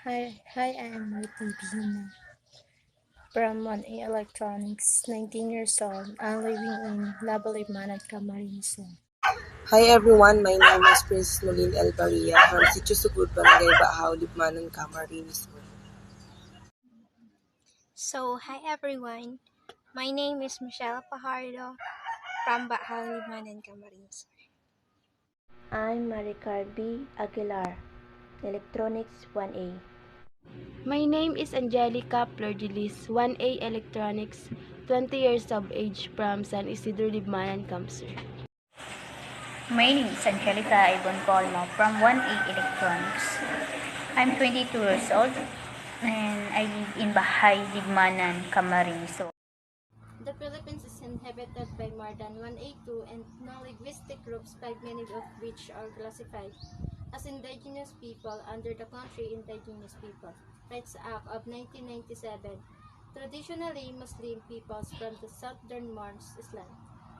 Hi, I am Whitney Bina from 1A Electronics, 19 years old. I'm living in Labaliman at Camarines. Hi everyone, my name is Princess Nolene El Barria from Sitio Sugod, Barangay Baahaw, Libmanan, Camarines. Hi everyone. My name is Michelle Pajardo from Bahaliman and Camarines. I'm Maricar B. Aguilar, Electronics 1A. My name is Angelica Flordelis, 1A Electronics, 20 years of age from San Isidro Libmanan, Kamsur. My name is Angelica Ibon Colmo from 1A Electronics. I'm 22 years old and I live in Bahay, Digmanan, Camarines. The Philippines is inhabited by more than 182 ethno-linguistic groups, 5 many of which are classified as indigenous people under the Country Indigenous People Rights Act of 1997. Traditionally, Muslim peoples from the southernmost Island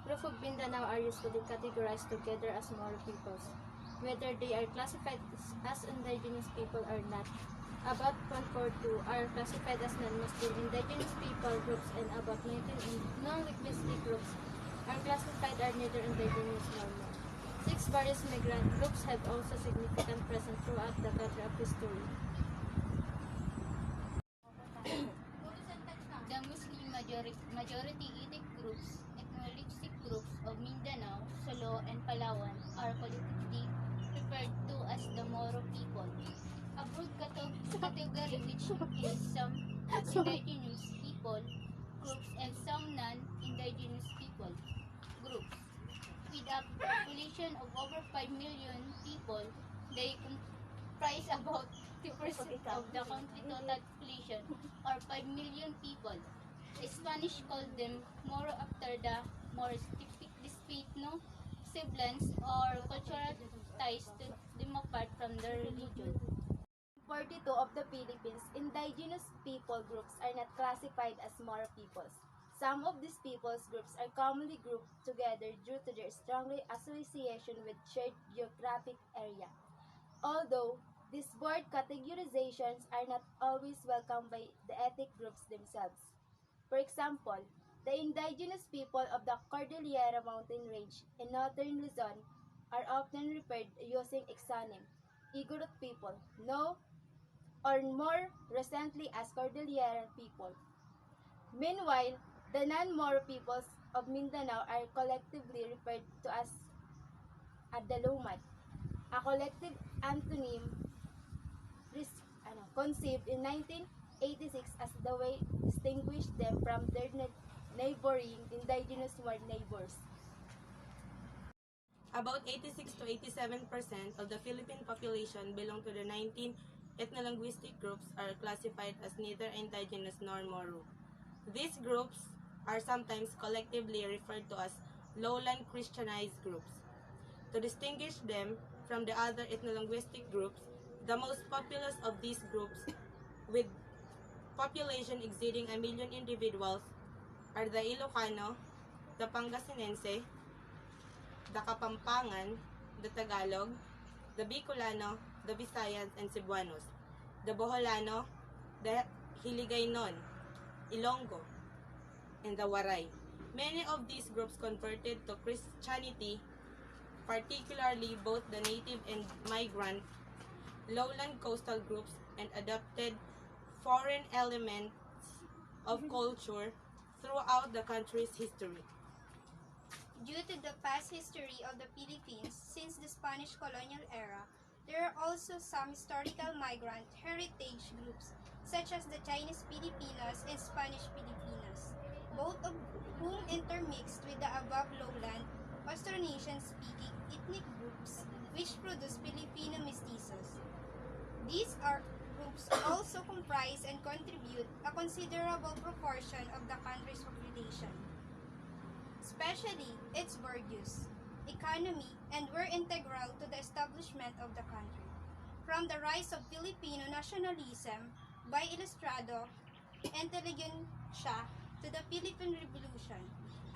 group of Mindanao are usually categorized together as Moro peoples, whether they are classified as indigenous people or not. About 142 are classified as non-Muslim indigenous people groups and about 19 non-linguistic groups are classified as neither indigenous nor Moro. 6 various migrant groups have also significant presence throughout the country of history. The Muslim majority ethnic groups, ethno-linguistic groups of Mindanao, Sulu, and Palawan are collectively referred to as the Moro people. A broad category which includes some indigenous people groups and some non-indigenous people groups. With a population of over 5 million people, they comprise about 2% of the country total population or 5 million people. The Spanish called them Moro after the Moors despite no semblance or cultural ties to them apart from their religion. 42 of the Philippines, indigenous people groups are not classified as Moro peoples. Some of these peoples groups are commonly grouped together due to their strong association with shared geographic area. Although these broad categorizations are not always welcomed by the ethnic groups themselves. For example, the indigenous people of the Cordillera Mountain Range in northern Luzon are often referred using exonym, Igorot people, no, or more recently as Cordillera people. Meanwhile, the non-Moro peoples of Mindanao are collectively referred to as Adalomat, a collective antonym conceived in 1986 as the way to distinguish them from their neighboring indigenous neighbors. About 86 to 87% of the Philippine population belong to the 19 ethno-linguistic groups are classified as neither indigenous nor Moro. These groups are sometimes collectively referred to as lowland Christianized groups. To distinguish them from the other ethno-linguistic groups, the most populous of these groups, with population exceeding 1 million individuals, are the Ilocano, the Pangasinense, the Kapampangan, the Tagalog, the Bicolano, the Visayas, and Cebuanos, the Boholano, the Hiligaynon, Ilonggo, and the Waray. Many of these groups converted to Christianity, particularly both the native and migrant lowland coastal groups, and adopted foreign elements of culture throughout the country's history. Due to the past history of the Philippines since the Spanish colonial era, there are also some historical migrant heritage groups such as the Chinese Filipinos and Spanish Filipinos, both of whom intermixed with the above lowland Austronesian-speaking ethnic groups which produce Filipino mestizos. These groups also comprise and contribute a considerable proportion of the country's population, especially its produce, economy, and were integral to the establishment of the country. From the rise of Filipino nationalism by Ilustrado Intelligentsia to the Philippine Revolution,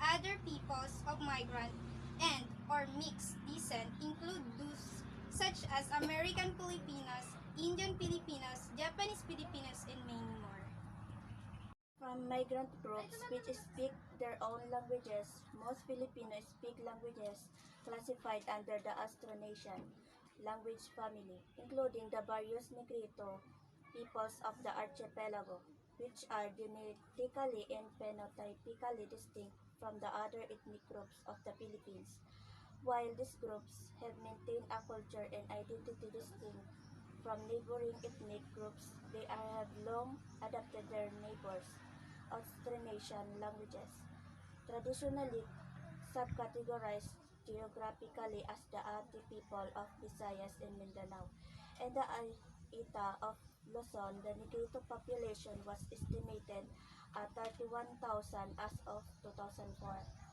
other peoples of migrant and or mixed descent include those such as American Filipinos, Indian Filipinos, Japanese Filipinos, and many more. From migrant groups which speak their own languages, most Filipinos speak languages classified under the Austronesian language family, including the various Negrito peoples of the archipelago, which are genetically and phenotypically distinct from the other ethnic groups of the Philippines. While these groups have maintained a culture and identity distinct from neighboring ethnic groups, they have long adopted their neighbors' Austronesian languages, traditionally subcategorized geographically as the Ati people of Visayas and Mindanao, and the Aita of Luzon. The Negrito population was estimated at 31,000 as of 2004.